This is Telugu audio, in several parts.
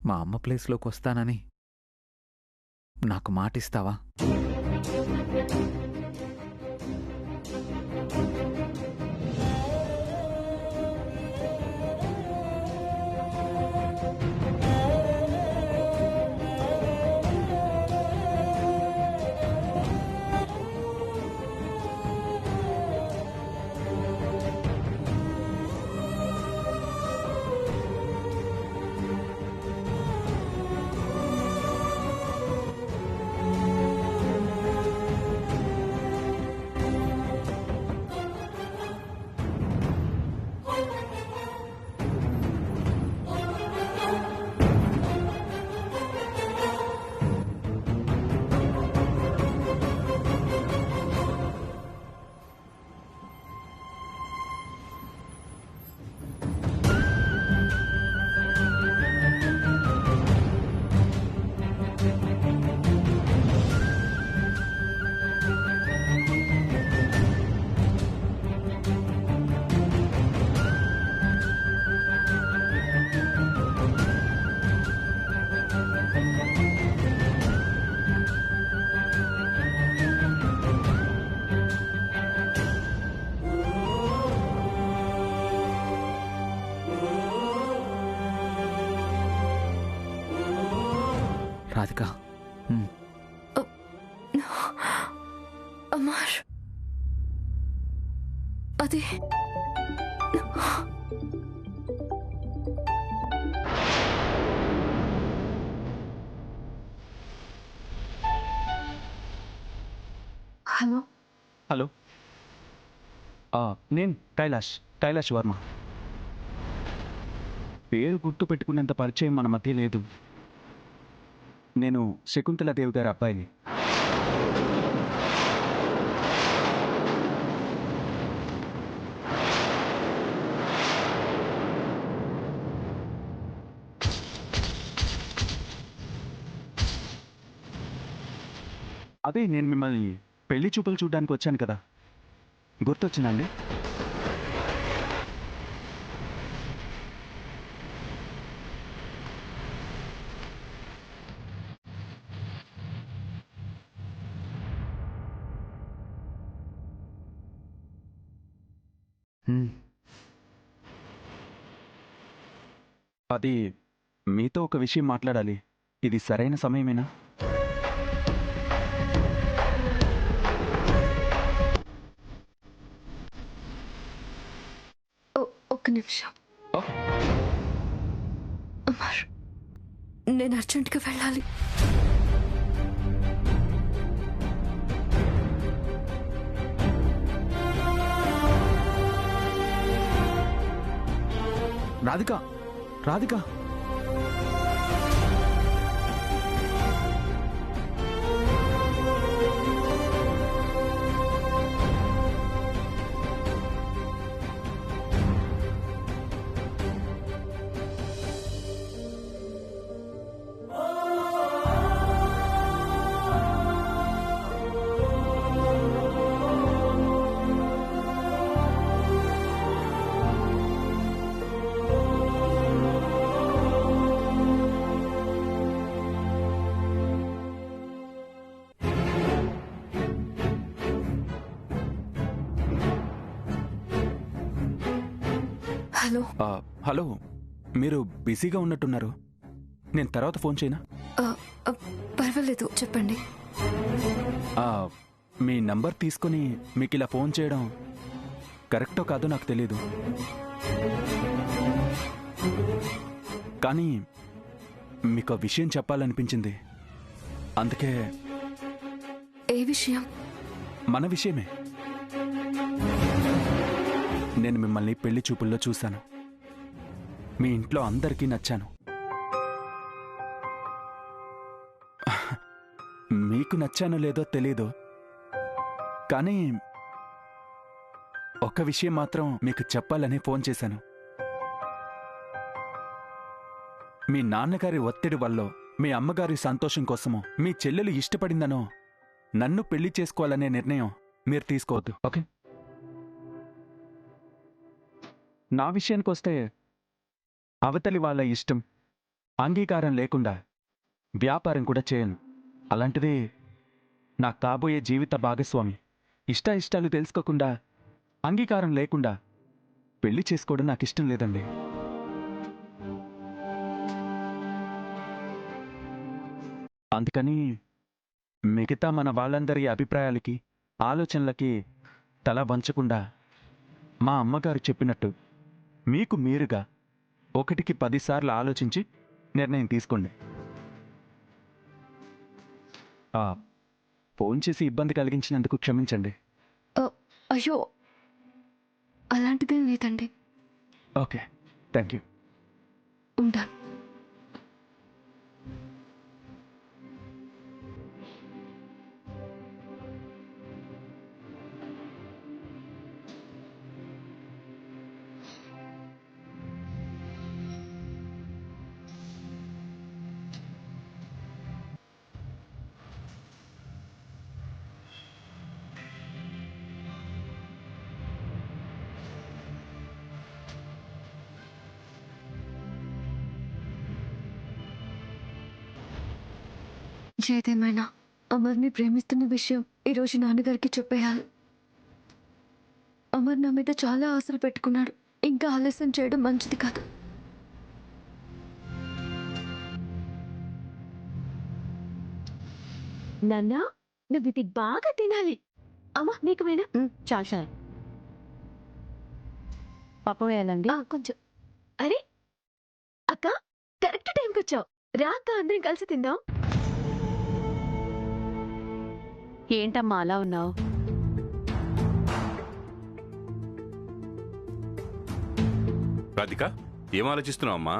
మా అమ్మ ప్లేస్‌లోకొస్తానని నాకు మాటిస్తావా? రాధిక. హ్మ్. అమర్, అది హలో. హలో. నేను కైలాష్ వర్మ. పేరు గుర్తు పెట్టుకునేంత పరిచయం మన మధ్య లేదు. నేను శకుంతలాదేవి గారి అబ్బాయిని. అదే నేను మిమ్మల్ని పెళ్లి చూపులు చూడడానికి వచ్చాను కదా, గుర్తొచ్చిందండి? హ్మ్. అది మీతో ఒక విషయం మాట్లాడాలి. ఇది సరైన సమయమేనా? ఒక్క నిమిషం. ఓకే. అమర్, నేను అర్జెంట్గా వెళ్ళాలి. రాధిక. రాధిక. హలో. హలో. మీరు బిజీగా ఉన్నట్టున్నారు. నేను తర్వాత ఫోన్ చేయనా? పర్వాలేదు, చెప్పండి. మీ నంబర్ తీసుకుని మీకు ఇలా ఫోన్ చేయడం కరెక్టో కాదో నాకు తెలీదు, కానీ మీకు ఆ విషయం చెప్పాలనిపించింది. అందుకే. ఏ విషయం? మన విషయమే. నేను మిమ్మల్ని పెళ్లి చూపుల్లో చూశాను. మీ ఇంట్లో అందరికీ నచ్చాను. మీకు నచ్చానో లేదో తెలీదు, కానీ ఒక్క విషయం మాత్రం మీకు చెప్పాలని ఫోన్ చేశాను. మీ నాన్నగారి ఒత్తిడి వల్ల, మీ అమ్మగారి సంతోషం కోసమో, మీ చెల్లెలు ఇష్టపడిందనో నన్ను పెళ్లి చేసుకోవాలనే నిర్ణయం మీరు తీసుకోవద్దు, ఓకే? నా విషయానికి వస్తే అవతలి వాళ్ళ ఇష్టం అంగీకారం లేకుండా వ్యాపారం కూడా చేయను. అలాంటిది నా కాబోయే జీవిత భాగస్వామి ఇష్టాలు తెలుసుకోకుండా అంగీకారం లేకుండా పెళ్లి చేసుకోవడం నాకు ఇష్టం లేదండి. అందుకని మిగతా మన వాళ్ళందరి అభిప్రాయాలకి ఆలోచనలకి తల వంచకుండా మా అమ్మగారు చెప్పినట్టు మీకు మీరుగా 1కి 10 సార్లు ఆలోచించి నిర్ణయం తీసుకోండి. ఫోన్ చేసి ఇబ్బంది కలిగించినందుకు క్షమించండి. అయ్యో, అలాంటిదేం లేదండి. Okay, thank you. ఉంటాను. ఏదేమైనా అమర్ని ప్రేమిస్తున్న విషయం ఈరోజు నాన్నగారికి చెప్పేయాలి. అమర్ నా మీద చాలా ఆశలు పెట్టుకున్నాడు. ఇంకా ఆలస్యం చేయడం మంచిది కాదు. నాన్నా, నువ్వు ఇది బాగా తినాలి. అమ్మా, నీకు వేనా? చాలు చాలు. పప్పు వేయాలండి. కొంచెం. అరే అక్క, కరెక్ట్ టైంకి వచ్చావు. రా అక్క, అందరం కలిసి తిందాం. ఏంటమ్మా అలా ఉన్నావు? రాధిక, ఏం ఆలోచిస్తున్నావు అమ్మా?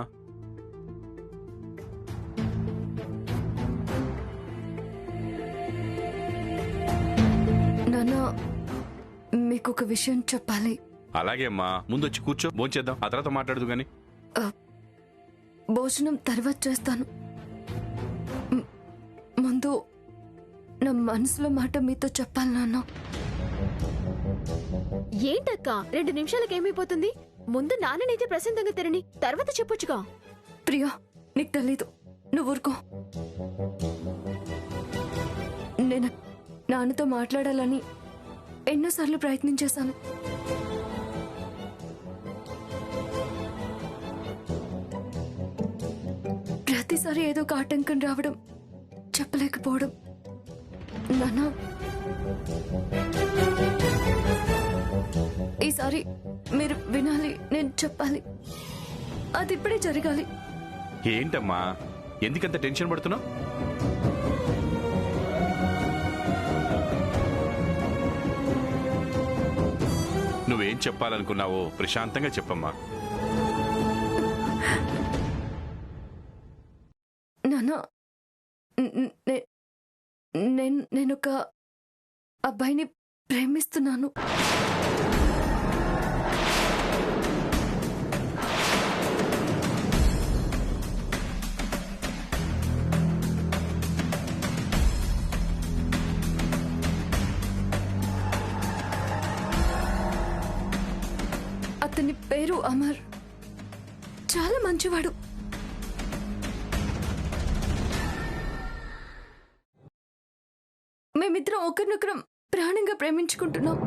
నాన్న, మీకు ఒక విషయం చెప్పాలి. అలాగే అమ్మా, ముందు వచ్చి కూర్చో, భోంచేద్దాం, ఆ తర్వాత మాట్లాడదు గాని. భోజనం తర్వాత చేస్తాను. ముందు నా మనసులో మాట మీతో చెప్పాలి నాన్న. ఏంటక్క 2 నిమిషాలకు ఏమైపోతుంది? ముందు నాన్ననైతే ప్రశాంతంగా తిరని, తర్వాత చెప్పొచ్చుగా. ప్రియా, నీకు తెలీదు, నువ్వు ఊరుకో. నేను నాన్నతో మాట్లాడాలని ఎన్నోసార్లు ప్రయత్నించేశాను. ప్రతిసారి ఏదో ఒక ఆటంకం రావడం, చెప్పలేకపోవడం. నాన్న, ఈసారి మీరు వినాలి, నేను చెప్పాలి. అది ఇప్పుడే జరగాలి. ఏంటమ్మా, ఎందుకంత టెన్షన్ పడుతున్నావు? నువ్వేం చెప్పాలనుకున్నావో ప్రశాంతంగా చెప్పమ్మా. నాన్న, నేనొక అబ్బాయిని ప్రేమిస్తున్నాను. అతని పేరు అమర్. చాలా మంచివాడు. మేమిద్దరం ఒకరినొకరం ప్రాణంగా ప్రేమించుకుంటున్నాం.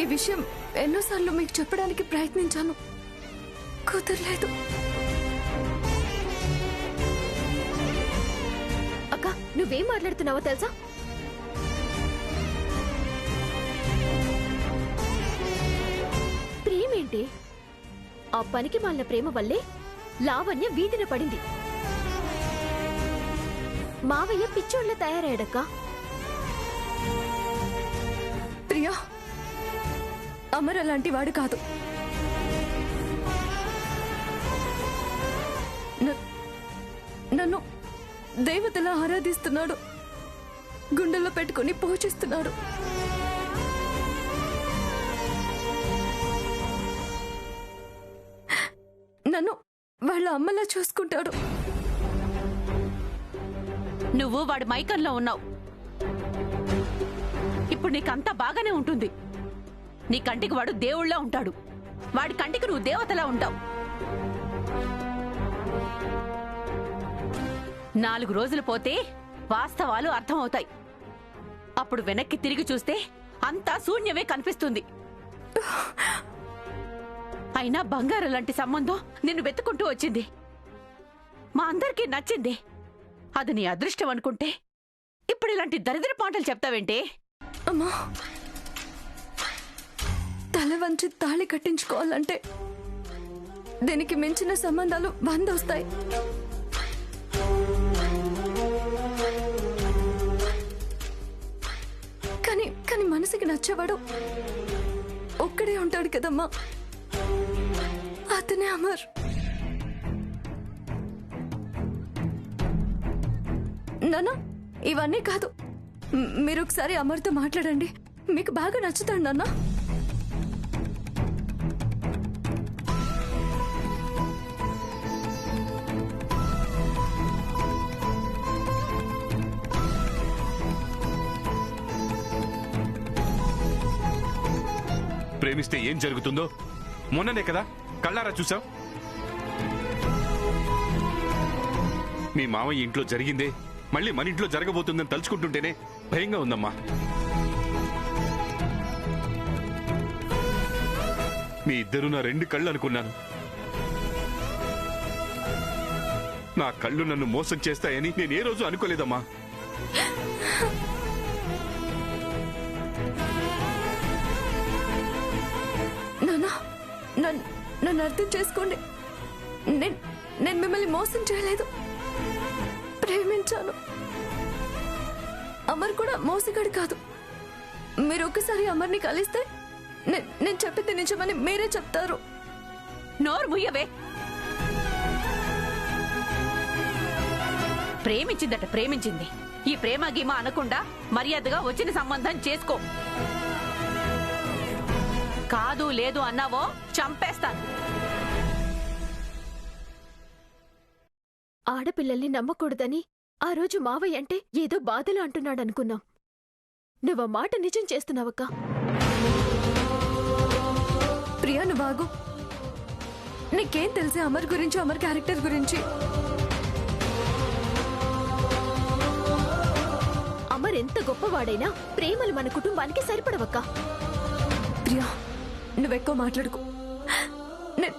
ఈ విషయం ఎన్నోసార్లు మీకు చెప్పడానికి ప్రయత్నించాను, కుదరలేదు. అక్క, నువ్వేం మాట్లాడుతున్నావో తెలుసా? ప్రేమేంటి? ఆ పనికి మాలిన ప్రేమ వల్లే లావణ్య వీధిన పడింది. మావయ్య పిచ్చోళ్ళ తయారయ్యాడక్క. ప్రియా, అమర్ అలాంటి వాడు కాదు. నన్ను దేవతలా ఆరాధిస్తున్నాడు, గుండెల్లో పెట్టుకుని పూజిస్తున్నాడు. నన్ను వాళ్ళ అమ్మలా చూసుకుంటాడు. నువ్వు వాడి మైకంలో ఉన్నావు. ఇప్పుడు నీకంతా బాగానే ఉంటుంది. నీ కంటికి వాడు దేవుళ్ళ ఉంటాడు, వాడి కంటికి నువ్వు దేవతలా ఉంటావు. 4 రోజులు పోతే వాస్తవాలు అర్థమవుతాయి. అప్పుడు వెనక్కి తిరిగి చూస్తే అంతా శూన్యమే కనిపిస్తుంది. అయినా బంగారం లాంటి సంబంధం నిన్ను వెతుకుంటూ వచ్చింది. మా అందరికీ నచ్చింది. అది నీ అదృష్టం అనుకుంటే ఇప్పుడు ఇలాంటి దరిద్ర పాటలు చెప్తావేంటి? అమ్మా, తల వంచి తాళి కట్టించుకోవాలంటే దీనికి మించిన సంబంధాలు 100 వస్తాయి. కానీ మనసుకి నచ్చేవాడు ఒక్కడే ఉంటాడు కదమ్మా, అతనే అమర్. నాన్న, ఇవన్నీ కాదు, మీరు ఒకసారి అమర్తో మాట్లాడండి. మీకు బాగా నచ్చుతాడు నాన్న. ప్రేమిస్తే ఏం జరుగుతుందో మొన్ననే కదా కళ్ళారా చూసావు. మీ మామయ్య ఇంట్లో జరిగిందే మళ్ళీ మన ఇంట్లో జరగబోతుందని తలుచుకుంటుంటేనే భయంగా ఉందమ్మా. మీ ఇద్దరు నా 2 కళ్ళు అనుకున్నాను. నా కళ్ళు నన్ను మోసం చేస్తాయని నేను ఏ రోజు అనుకోలేదమ్మా. నాన్న, నన్ను అర్థం చేసుకోండి. నేను మిమ్మల్ని మోసం చేయలేదు, ప్రేమించాను. అమర్ కూడా మోసగాడు కాదు. మీరు ఒక్కసారి అమర్ని కలిస్తే నేను చెప్పింది నిజమని మీరే చెప్తారు. నోరు ముయ్యవే. ప్రేమించిందట, ప్రేమించింది. ఈ ప్రేమ గీమ అనకుండా మర్యాదగా వచ్చిన సంబంధం చేసుకో. కాదు లేదు అన్నావో చంపేస్తాను. ఆడపిల్లల్ని నమ్మకూడదని ఆ రోజు మావయ్య అంటే ఏదో బాధలు అంటున్నాడనుకున్నాం. నువ్వు మాట నిజం చేస్తున్నావక్క. ప్రియా, నువ్వు బాగు. నీకేం తెలిసే అమర్ గురించి, అమర్ క్యారెక్టర్ గురించి? అమర్ ఎంత గొప్పవాడైనా ప్రేమలు మన కుటుంబానికి సరిపడవక్క. ప్రియా, నువ్వెక్కువ మాట్లాడుకో. నేను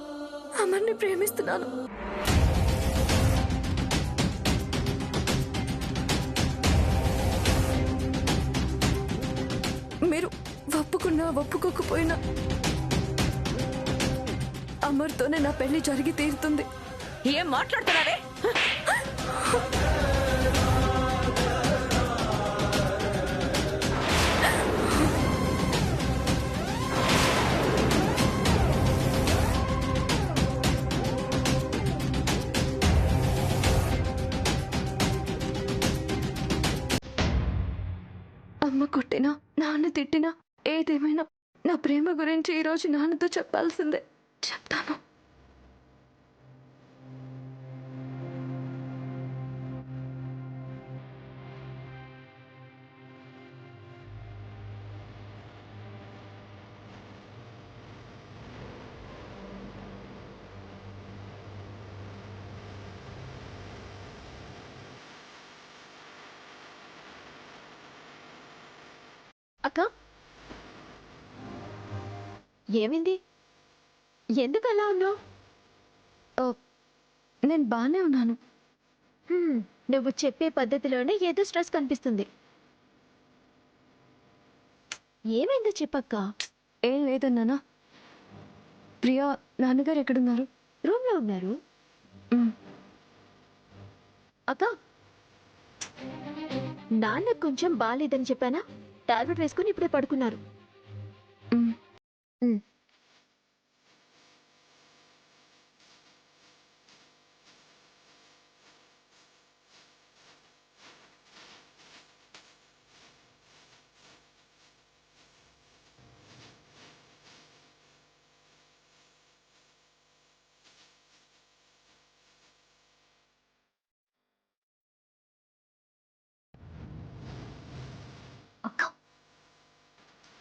అమర్ని ప్రేమిస్తున్నాను. మీరు ఒప్పుకున్నా ఒప్పుకోకపోయినా అమర్తోనే నా పెళ్లి జరిగి తీరుతుంది. ఏం మాట్లాడుతున్నావే? అమ్మ కొట్టినా, నాన్న తిట్టినా, ఏదేమైనా నా ప్రేమ గురించి ఈరోజు నాన్నతో చెప్పాల్సిందే. చెప్తాను. అక్క, ఏమైంది? ఎందుకు అలా ఉన్నావు? నేను బానే ఉన్నాను. నువ్వు చెప్పే పద్ధతిలోనే ఏదో స్ట్రెస్ కనిపిస్తుంది. ఏమైందో చెప్పక్క. ఏం లేదన్నానా. ప్రియా, నాన్నగారు ఎక్కడున్నారు? రూమ్ లో ఉన్నారు. అక్క, నాన్న కొంచెం బాగాలేదని చెప్పానా? టాబ్లెట్ వేసుకుని ఇప్పుడే పడుకున్నారు.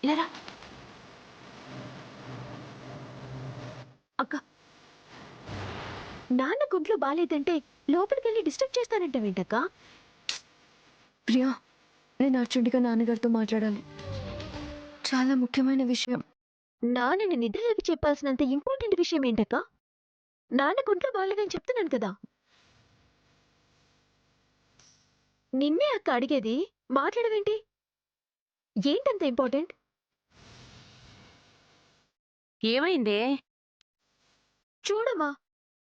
ఇలా రా. నాన్న గుంట్లో బాలేదంటే లోపలికెళ్ళి డిస్టర్బ్ చేస్తానంటావేంటక్క? ప్రియా, నేను అర్జెంటుగా నాన్నగారితో మాట్లాడాలి. చాలా ముఖ్యమైన విషయం. నాన్నని నిద్రలేపి చెప్పాల్సినంత ఇంపార్టెంట్ విషయం ఏంటక్క? నాన్న గుంట్లో బాలేదని చెప్తున్నాను కదా. నిన్నే అక్క అడిగేది, మాట్లాడవేంటి? ఏంటంత ఇంపార్టెంట్? ఏమైందే? చూడమ్మా,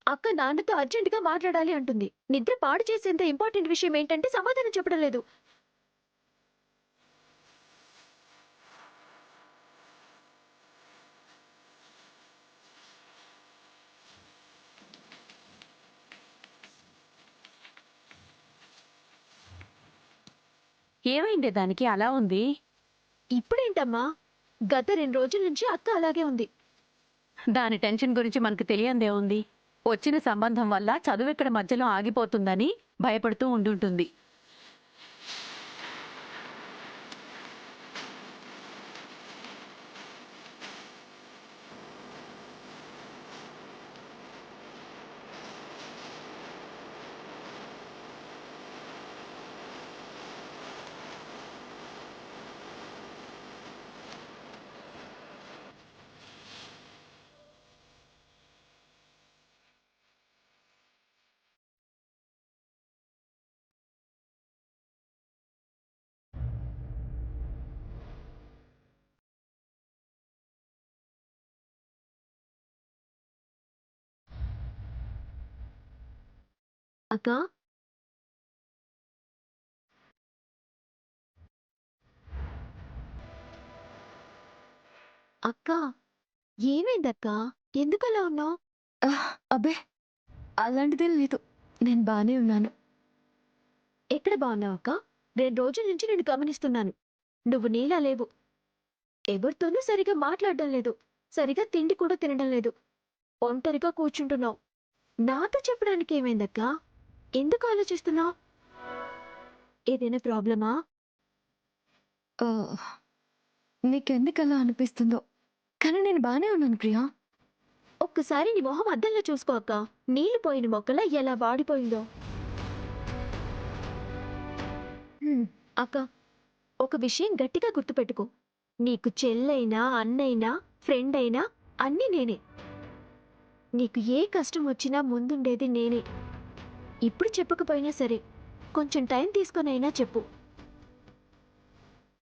అక్క నాన్నతో అర్జెంటుగా మాట్లాడాలి అంటుంది. నిద్ర పాడు చేసేంత ఇంపార్టెంట్ విషయం ఏంటంటే సమాధానం చెప్పడం లేదు. ఏమైందే దానికి అలా ఉంది? ఇప్పుడేంటమ్మా, గత 2 రోజుల నుంచి అక్క అలాగే ఉంది. దాని టెన్షన్ గురించి మనకు తెలియందే ఉంది. వచ్చిన సంబంధం వల్ల చదువు ఇక్కడ మధ్యలో ఆగిపోతుందని భయపడుతూ ఉండుంటుంది. అక్క, అక్క, ఏమైందక్క? ఎందుకలా ఉన్నావు? అబ్బే, అలాంటిదేం లేదు. నేను బానే ఉన్నాను. ఎక్కడ బాగున్నావు అక్క? 2 రోజుల నుంచి నేను గమనిస్తున్నాను. నువ్వు నీలా లేవు. ఎవరితోనూ సరిగా మాట్లాడడం లేదు. సరిగా తిండి కూడా తినడం లేదు. ఒంటరిగా కూర్చుంటున్నావు. నాతో చెప్పడానికి ఏమైందక్క? ఎందుకు ఆలోచిస్తున్నావు? ఏదైనా ప్రాబ్లమా? ఆ, నీకెందుకలా అనిపిస్తుందో, కానీ నేను బానే ఉన్నాను ప్రియా. ఒక్కసారి నీ మొహం అద్దంలో చూసుకో అక్క. నీళ్లు పోయిన మొక్కలా ఎలా వాడిపోయిందో. అక్క, ఒక విషయం గట్టిగా గుర్తుపెట్టుకో. నీకు చెల్లైనా, అన్నైనా, ఫ్రెండ్ అయినా అన్నీ నేనే. నీకు ఏ కష్టం వచ్చినా ముందుండేది నేనే. ఇప్పుడు చెప్పకపోయినా సరే, కొంచెం టైం తీసుకొనైనా చెప్పు.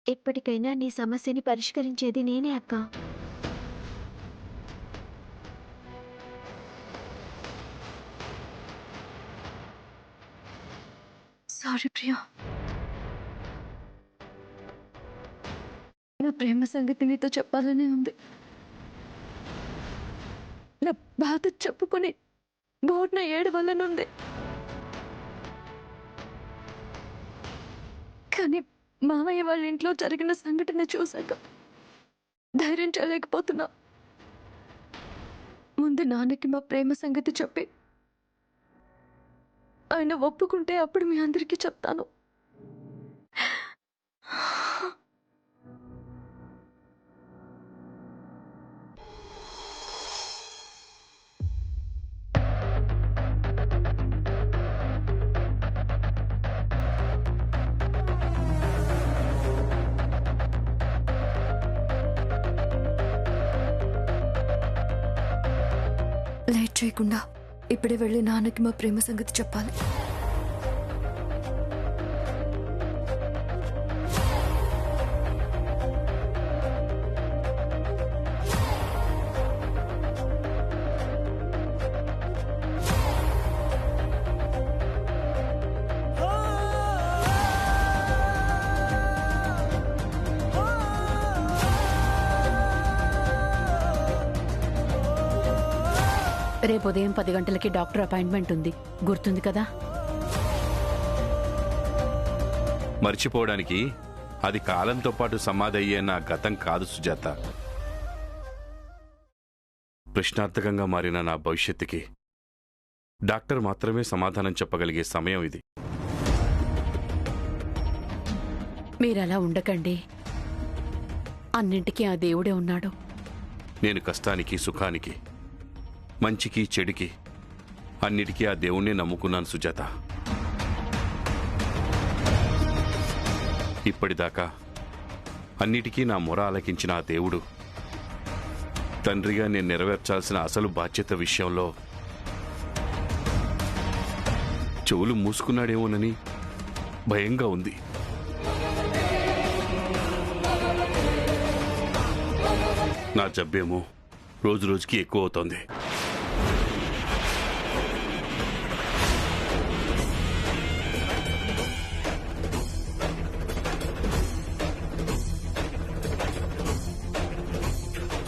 ఎప్పటికైనా నీ సమస్యని పరిష్కరించేది నేనే అక్క. సారీ ప్రియా. నా ప్రేమ సంగతి నీతో చెప్పాలనే ఉంది. నా బాధ చెప్పుకొని బోర్న ఏడవలనుంది. కానీ మామయ్య వాళ్ళ ఇంట్లో జరిగిన సంఘటన చూశాక ధైర్యం చేయలేకపోతున్నా. ముందు నాన్నకి మా ప్రేమ సంగతి చెప్పి ఆయన ఒప్పుకుంటే అప్పుడు మీ అందరికీ చెప్తాను. లేట్ చేయకుండా ఇప్పుడే వెళ్ళి నాన్నకి మా ప్రేమ సంగతి చెప్పాలి. రేపు ఉదయం 10 గంటలకి డాక్టర్ అపాయింట్మెంట్ ఉంది. గుర్తుంది కదా? మర్చిపోవడానికి అది కాలంతో పాటు సమాధి అయ్యే నా గతం కాదు సుజాత. ప్రశ్నార్థకంగా మారిన నా భవిష్యత్తుకి డాక్టర్ మాత్రమే సమాధానం చెప్పగలిగే సమయం ఇది. మీరలా ఉండకండి. అన్నింటికీ ఆ దేవుడే ఉన్నాడు. నేను కష్టానికి, సుఖానికి, మంచికి, చెడుకి అన్నిటికీ ఆ దేవుణ్ణి నమ్ముకున్నాను సుజాత. ఇప్పటిదాకా అన్నిటికీ నా మొర ఆలకించిన ఆ దేవుడు తండ్రిగా నేను నెరవేర్చాల్సిన అసలు బాధ్యత విషయంలో చెవులు మూసుకున్నాడేమోనని భయంగా ఉంది. నా జబ్బేమో రోజు రోజుకి ఎక్కువ అవుతోంది.